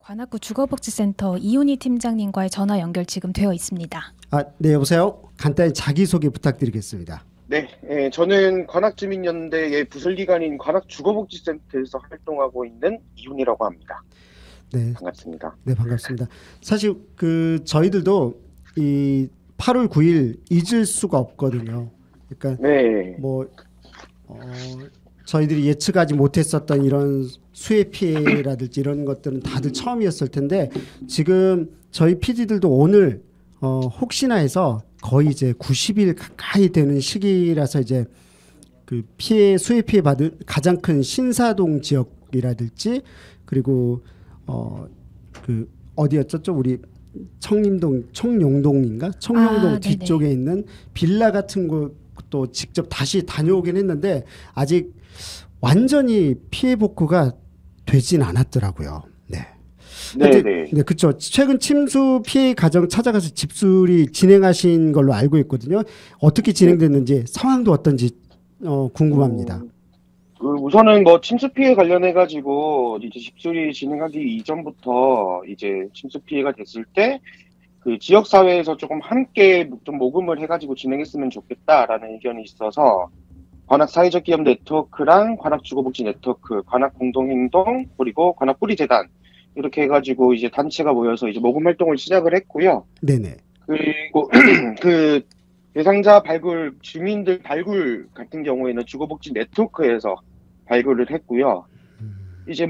관악구 주거복지센터 이훈희 팀장님과의 전화 연결 지금 되어 있습니다. 네, 여보세요. 간단히 자기소개 부탁드리겠습니다. 네, 저는 관악주민연대의 부설기관인 관악주거복지센터에서 활동하고 있는 이훈이라고 합니다. 네, 반갑습니다. 네, 반갑습니다. 사실 저희들도 이 8월 9일 잊을 수가 없거든요. 그러니까 네, 저희들이 예측하지 못했었던 이런 수해 피해라든지 이런 것들은 다들 처음이었을 텐데 지금 저희 PD들도 오늘 혹시나 해서 거의 이제 90일 가까이 되는 시기라서 이제 그 수해 피해 받은 가장 큰 신사동 지역이라든지 그리고 어디였죠? 우리 청룡동인가? 청룡동 뒤쪽에 네네. 있는 빌라 같은 곳도 직접 다시 다녀오긴 했는데 아직 완전히 피해 복구가 되진 않았더라고요. 네. 네, 네, 그렇죠. 최근 침수 피해 가정 찾아가서 집수리 진행하신 걸로 알고 있거든요. 어떻게 진행됐는지 상황도 어떤지 궁금합니다. 우선은 침수 피해 관련해 가지고 이제 집수리 진행하기 이전부터 이제 침수 피해가 됐을 때 그 지역 사회에서 조금 함께 좀 모금을 해가지고 진행했으면 좋겠다라는 의견이 있어서 관악 사회적 기업 네트워크랑 관악 주거복지 네트워크, 관악 공동행동 그리고 관악 뿌리재단 이렇게 해가지고 이제 단체가 모여서 이제 모금 활동을 시작을 했고요. 네네. 그리고 그 대상자 발굴, 주민들 발굴 같은 경우에는 주거복지 네트워크에서 발굴을 했고요. 이제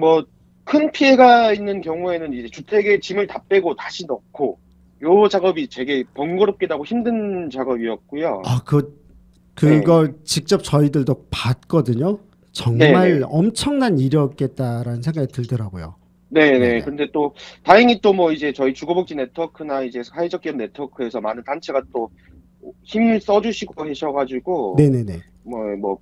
큰 피해가 있는 경우에는 이제 주택에 짐을 다 빼고 다시 넣고 요 작업이 되게 번거롭기도 하고 힘든 작업이었고요. 그걸 직접 저희들도 봤거든요. 정말 네네. 엄청난 일이었겠다라는 생각이 들더라고요. 네네. 네네. 근데 또 다행히 또 이제 저희 주거복지 네트워크나 이제 사회적 기업 네트워크에서 많은 단체가 또 힘을 써주시고 하셔가지고 네네네.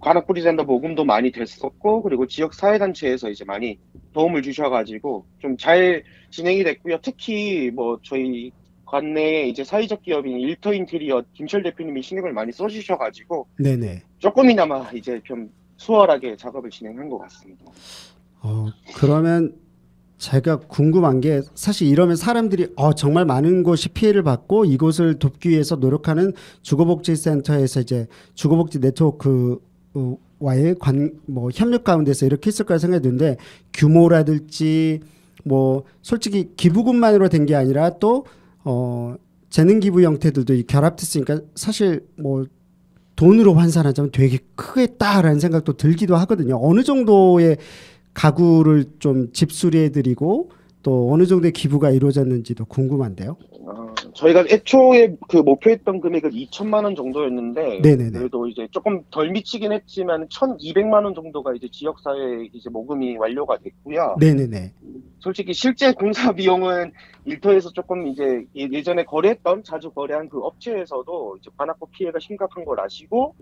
관악 뿌리센터 모금도 많이 됐었고 그리고 지역 사회단체에서 이제 많이 도움을 주셔가지고 좀 잘 진행이 됐고요. 특히 저희 관내에 이제 사회적 기업인 일터 인테리어 김철 대표님이 신경을 많이 써주셔가지고 네네. 조금이나마 이제 좀 수월하게 작업을 진행한 것 같습니다. 그러면 제가 궁금한 게 사실 이러면 사람들이 정말 많은 곳이 피해를 받고 이곳을 돕기 위해서 노력하는 주거복지센터에서 이제 주거복지 네트워크와의 협력 가운데서 이렇게 했을 거라 생각이 드는데 규모라든지 솔직히 기부금만으로 된 게 아니라 또 재능 기부 형태들도 결합됐으니까 사실 돈으로 환산하자면 되게 크겠다라는 생각도 들기도 하거든요. 어느 정도의 가구를 좀 집수리해드리고 또 어느 정도의 기부가 이루어졌는지도 궁금한데요. 저희가 애초에 그 목표했던 금액은 2천만 원 정도였는데 네네네. 그래도 이제 조금 덜 미치긴 했지만 1,200만 원 정도가 이제 지역사회 이제 모금이 완료가 됐고요. 네네네. 솔직히 실제 공사 비용은 일터에서 조금 이제 예전에 자주 거래한 그 업체에서도 이제 관악구 피해가 심각한 걸 아시고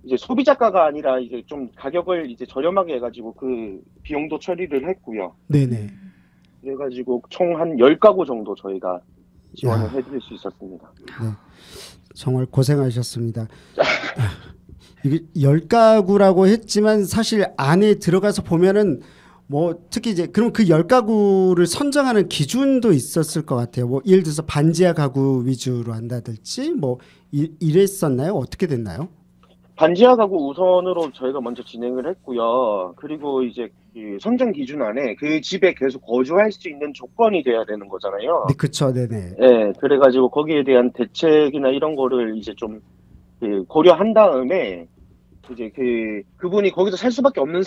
이제 소비자가가 아니라 이제 좀 가격을 이제 저렴하게 해가지고 그 비용도 처리를 했고요. 네네. 그래가지고 총 한 10가구 정도 저희가 지원을 해드릴 수 있었습니다. 네. 정말 고생하셨습니다. 이게 10가구라고 했지만 사실 안에 들어가서 보면은 특히 이제 그럼 그 10가구를 선정하는 기준도 있었을 것 같아요. 예를 들어서 반지하 가구 위주로 한다든지 이랬었나요? 어떻게 됐나요? 반지하 가구 우선으로 저희가 먼저 진행을 했고요. 그리고 이제 그 선정 기준 안에 그 집에 계속 거주할 수 있는 조건이 돼야 되는 거잖아요. 네, 그렇죠. 네네. 네, 그래가지고 거기에 대한 대책이나 이런 거를 이제 좀 고려한 다음에 이제 그분이 거기서 살 수밖에 없는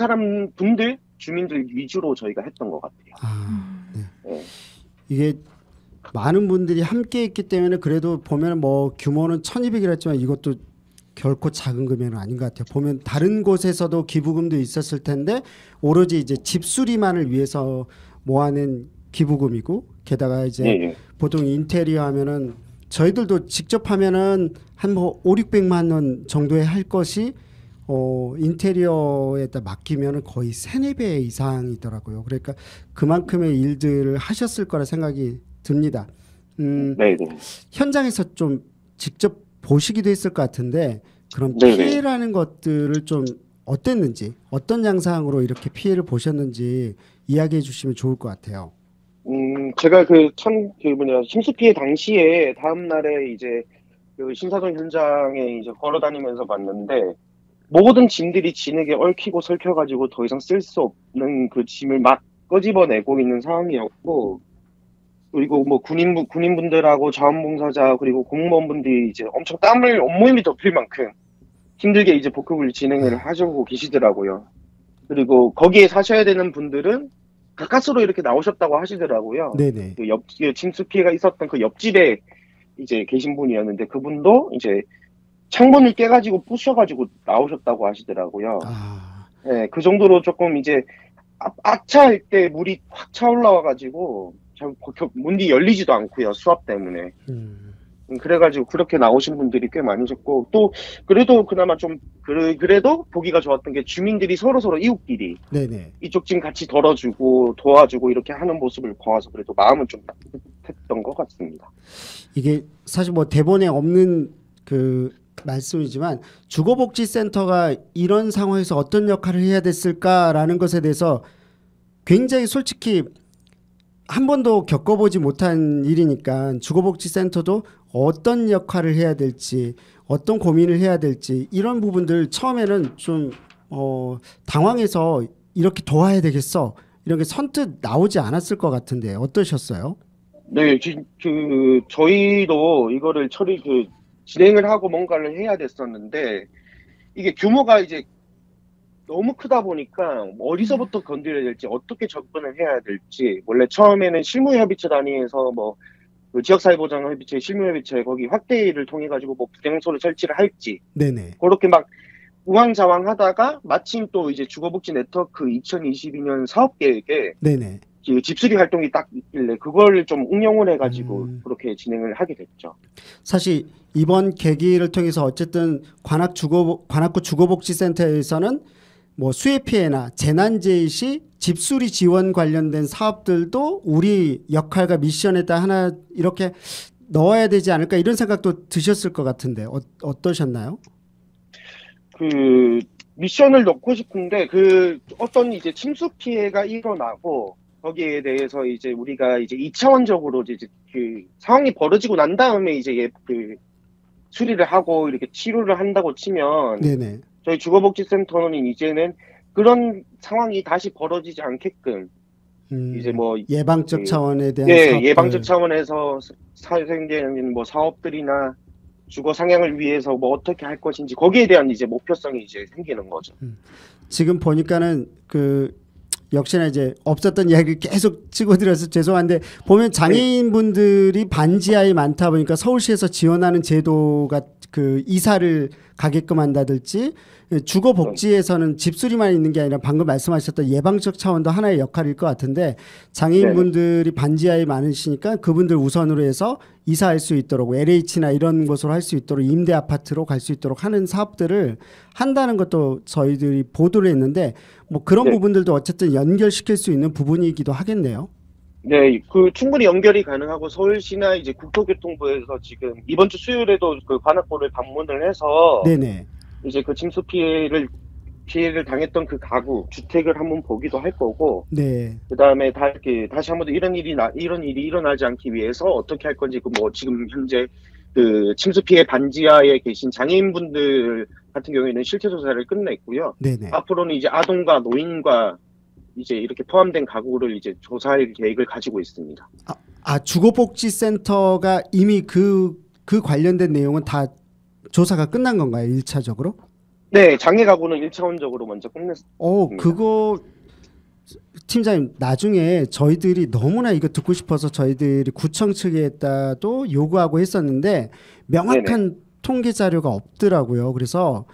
주민들 위주로 저희가 했던 것 같아요. 네. 네. 이게 많은 분들이 함께 했기 때문에 그래도 보면 규모는 1,200이랬지만 이것도 결코 작은 금액은 아닌 것 같아요. 보면 다른 곳에서도 기부금도 있었을 텐데 오로지 이제 집수리만을 위해서 모아낸 기부금이고 게다가 이제 네. 보통 인테리어 하면은 저희들도 직접 하면은 한 5,600만 원 정도에 할 것이 인테리어에다 맡기면은 거의 3-4배 이상이더라고요. 그러니까 그만큼의 일들을 하셨을 거라 생각이 듭니다. 네. 현장에서 좀 직접 보시기도 했을 것 같은데 그런 네네. 피해라는 것들을 좀 어땠는지 어떤 양상으로 이렇게 피해를 보셨는지 이야기해 주시면 좋을 것 같아요. 제가 침수 피해 당시에 다음날에 이제 그 신사동 현장에 이제 걸어 다니면서 봤는데, 모든 짐들이 진흙에 얽히고 설켜가지고 더 이상 쓸 수 없는 그 짐을 막 끄집어내고 있는 상황이었고, 그리고 뭐 군인분들하고 자원봉사자 그리고 공무원분들이 이제 엄청 땀을 온몸이 덮일 만큼 힘들게 이제 복구를 진행을 하시고 계시더라고요. 그리고 거기에 사셔야 되는 분들은 가까스로 이렇게 나오셨다고 하시더라고요. 네네. 그 침수 피해가 있었던 그 옆집에 이제 계신 분이었는데, 그분도 이제 창문을 깨가지고 부셔가지고 나오셨다고 하시더라고요. 아, 네, 그 정도로 조금 이제 아차할 때 물이 확 차올라와가지고 문이 열리지도 않고요, 수압 때문에. 음, 그래가지고 그렇게 나오신 분들이 꽤 많으셨고, 또 그래도 그나마 좀 그래도 보기가 좋았던 게 주민들이 서로 이웃끼리 네네. 이쪽 짐 같이 덜어주고 도와주고 이렇게 하는 모습을 봐서 그래도 마음은 좀 따뜻했던 것 같습니다. 이게 사실 뭐 대본에 없는 그 말씀이지만 주거복지센터가 이런 상황에서 어떤 역할을 해야 됐을까라는 것에 대해서 굉장히 솔직히 한 번도 겪어보지 못한 일이니까 주거복지센터도 어떤 역할을 해야 될지 어떤 고민을 해야 될지 이런 부분들 처음에는 좀 당황해서 이렇게 도와야 되겠어 이런 게 선뜻 나오지 않았을 것 같은데 어떠셨어요? 네, 저희도 이거를 진행을 하고 뭔가를 해야 됐었는데, 이게 규모가 이제 너무 크다 보니까 어디서부터 건드려야 될지, 어떻게 접근을 해야 될지, 원래 처음에는 실무협의체 단위에서 그 지역사회보장협의체, 실무협의체 거기 확대를 통해 가지고 부장소를 설치를 할지, 네네. 그렇게 막 우왕좌왕하다가 마침 또 이제 주거복지 네트워크 2022년 사업계획에 네네. 그 집수리 활동이 딱 있길래 그걸 좀 응용을 해가지고 그렇게 진행을 하게 됐죠. 사실 이번 계기를 통해서 어쨌든 관악구 주거복지센터에서는 뭐 수해 피해나 재난재해 시 집수리 지원 관련된 사업들도 우리 역할과 미션에다 하나 이렇게 넣어야 되지 않을까 이런 생각도 드셨을 것 같은데 어떠셨나요? 그 미션을 넣고 싶은데 어떤 이제 침수 피해가 일어나고 거기에 대해서 이제 우리가 이제 2차원적으로 이제 그 상황이 벌어지고 난 다음에 이제 그 수리를 하고 이렇게 치료를 한다고 치면, 네네. 저희 주거복지센터는 이제는 그런 상황이 다시 벌어지지 않게끔 이제 예방적 차원에 대한 사업들, 예방적 차원에서 사생되는 사업들이나 주거 상향을 위해서 어떻게 할 것인지 거기에 대한 이제 목표성이 이제 생기는 거죠. 지금 보니까는 역시나 이제 없었던 이야기를 계속 찍어드려서 죄송한데 보면 장애인분들이 반지하에 많다 보니까 서울시에서 지원하는 제도가 그 이사를 가게끔 한다든지 주거복지에서는 집수리만 있는 게 아니라 방금 말씀하셨던 예방적 차원도 하나의 역할일 것 같은데 장애인분들이 반지하에 많으시니까 그분들 우선으로 해서 이사할 수 있도록 LH나 이런 곳으로 할 수 있도록 임대 아파트로 갈 수 있도록 하는 사업들을 한다는 것도 저희들이 보도를 했는데 그런 부분들도 어쨌든 연결시킬 수 있는 부분이기도 하겠네요. 네, 충분히 연결이 가능하고 서울시나 이제 국토교통부에서 지금 이번 주 수요일에도 그 관악구를 방문을 해서 네네. 이제 그 침수 피해를 당했던 그 가구, 주택을 한번 보기도 할 거고, 네. 그다음에 다시 한번 이런 일이 일어나지 않기 위해서 어떻게 할 건지 지금 현재 그 침수 피해 반지하에 계신 장애인분들 같은 경우에는 실태 조사를 끝냈고요. 네네. 앞으로는 이제 아동과 노인과 이제 이렇게 포함된 가구를 이제 조사할 계획을 가지고 있습니다. 주거복지센터가 이미 그 관련된 내용은 다 조사가 끝난 건가요? 1차적으로? 네, 장애 가구는 1차원적으로 먼저 끝냈습니다. 그거 팀장님 나중에 저희들이 너무나 이거 듣고 싶어서 저희들이 구청 측에다도 요구하고 했었는데 명확한 네네. 통계 자료가 없더라고요. 그래서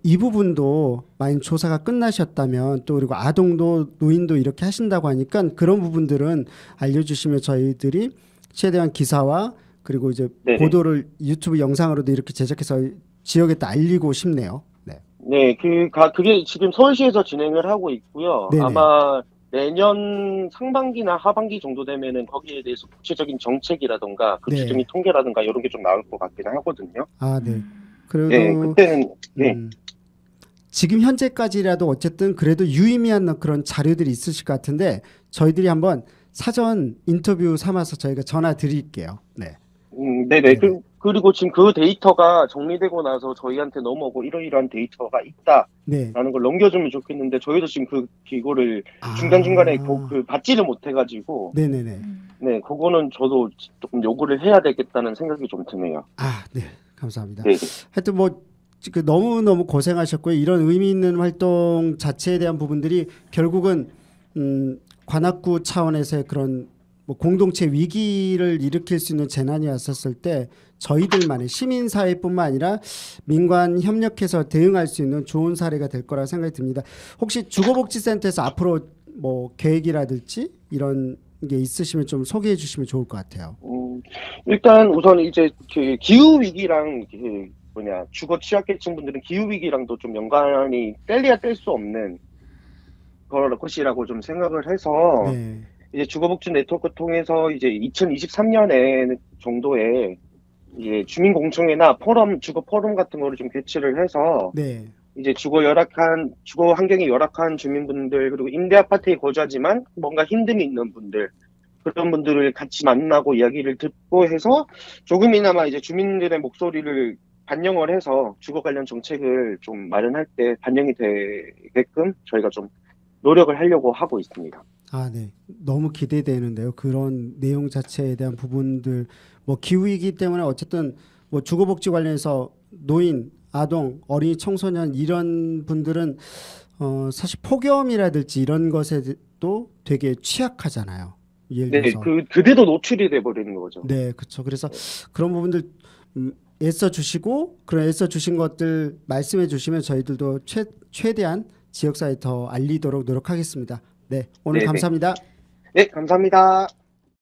이 부분도 만약 조사가 끝나셨다면 또 그리고 아동도 노인도 이렇게 하신다고 하니까 그런 부분들은 알려주시면 저희들이 최대한 기사와 그리고 이제 네네. 보도를 유튜브 영상으로도 이렇게 제작해서 지역에다 알리고 싶네요. 네. 네, 그게 지금 서울시에서 진행을 하고 있고요. 네네. 아마 내년 상반기나 하반기 정도 되면은 거기에 대해서 구체적인 정책이라던가 구체적인 통계라든가 이런 게 좀 나올 것 같긴 하거든요. 네. 그래도 네, 그때는 지금 현재까지라도 어쨌든 그래도 유의미한 그런 자료들이 있으실 것 같은데 저희들이 한번 사전 인터뷰 삼아서 저희가 전화 드릴게요. 네. 네네. 네네. 그리고 지금 그 데이터가 정리되고 나서 저희한테 넘어오고 이러이러한 데이터가 네. 있다라는 걸 넘겨주면 좋겠는데 저희도 지금 그거를 아. 중간중간에 받지를 못해가지고 네네네. 네, 그거는 저도 조금 요구를 해야 되겠다는 생각이 좀 드네요. 아, 네. 감사합니다. 네. 하여튼 뭐 너무너무 고생하셨고요. 이런 의미 있는 활동 자체에 대한 부분들이 결국은 관악구 차원에서의 그런 뭐 공동체 위기를 일으킬 수 있는 재난이 왔었을 때 저희들만의 시민사회뿐만 아니라 민관 협력해서 대응할 수 있는 좋은 사례가 될 거라 생각이 듭니다. 혹시 주거복지센터에서 앞으로 뭐 계획이라든지 이런 게 있으시면 좀 소개해 주시면 좋을 것 같아요. 일단 우선 이제 그 기후 위기랑 주거 취약계층 분들은 기후 위기랑도 좀 연관이 뗄래야 뗄 수 없는 것이라고 좀 생각을 해서 네. 이제 주거복지 네트워크 통해서 이제 2023년에 정도에 이제 주민공청회나 주거 포럼 같은 거를 좀 개최를 해서 네. 이제 주거 환경이 열악한 주민분들 그리고 임대 아파트에 거주하지만 뭔가 힘듦이 있는 분들 그런 분들을 같이 만나고 이야기를 듣고 해서 조금이나마 이제 주민들의 목소리를 반영을 해서 주거 관련 정책을 좀 마련할 때 반영이 되게끔 저희가 좀 노력을 하려고 하고 있습니다. 아, 네. 너무 기대되는데요. 그런 내용 자체에 대한 부분들, 뭐 기후이기 때문에 어쨌든 뭐 주거복지 관련해서 노인, 아동, 어린이, 청소년 이런 분들은 사실 폭염이라든지 이런 것에도 되게 취약하잖아요. 예를 네, 들어서. 그대로 노출이 돼 버리는 거죠. 네, 그렇죠. 그래서 그런 부분들 애써 주시고 그런 애써 주신 것들 말씀해 주시면 저희들도 최대한 지역사회에 더 알리도록 노력하겠습니다. 네, 오늘 네네. 감사합니다. 네, 감사합니다.